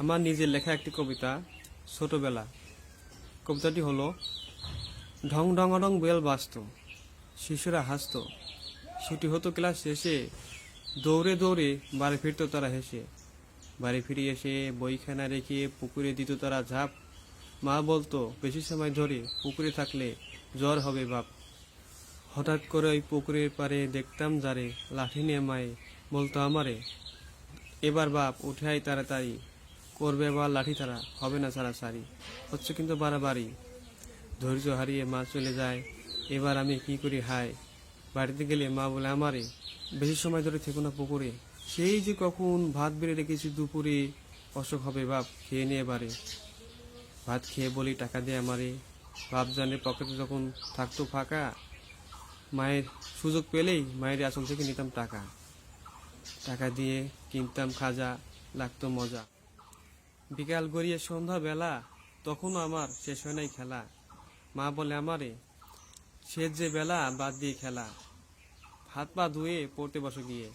আমার নিজের লেখা একটি কবিতা, ছোটবেলা। কবিতাটি হলো, ঢং ঢঙাঢং বেল বাজতো, শিশুরা হাসতো, ছুটি হতো ক্লাস শেষে, দৌড়ে দৌড়ে বাড়ি ফিরতো তারা হেসে। বাড়ি ফিরে এসে বইখানা রেখে পুকুরে দিত তারা ঝাঁপ। মা বলতো, বেশি সময় ধরে পুকুরে থাকলে জ্বর হবে বাপ। হঠাৎ করে ওই পুকুরের পাড়ে দেখতাম যারে, লাঠি নিয়ে মায়ে বলতো আমারে, এবার বাপ উঠে আয় তাড়াতাড়ি, করবে এবার লাঠি ছাড়া, হবে না ছাড়াছাড়ি। হচ্ছে কিন্তু বাড়াবাড়ি। ধৈর্য হারিয়ে মা চলে যায়, এবার আমি কি করি হায়। বাড়িতে গেলে মা বলে আমারে, বেশি সময় ধরে থেকো না পুকুরে, সেই যে কখন ভাত বেড়ে রেখেছি দুপুরে, অসুখ হবে বাপ, খেয়ে নিয়ে এবারে। ভাত খেয়ে বলি টাকা দিয়ে আমারে, বাপ জানে পকেটে যখন থাকতো ফাঁকা, মায়ের সুযোগ পেলেই মায়ের আঁচল থেকে নিতাম টাকা। টাকা দিয়ে কিনতাম খাজা, লাগতো মজা। বিকাল গড়িয়ে সন্ধ্যা বেলা, তখনও আমার শেষ হয় নাই খেলা। মা বলে আমারে, শেষ যে বেলা বাদ দিয়ে খেলা, হাত পা ধুয়ে পড়তে বসো গিয়ে।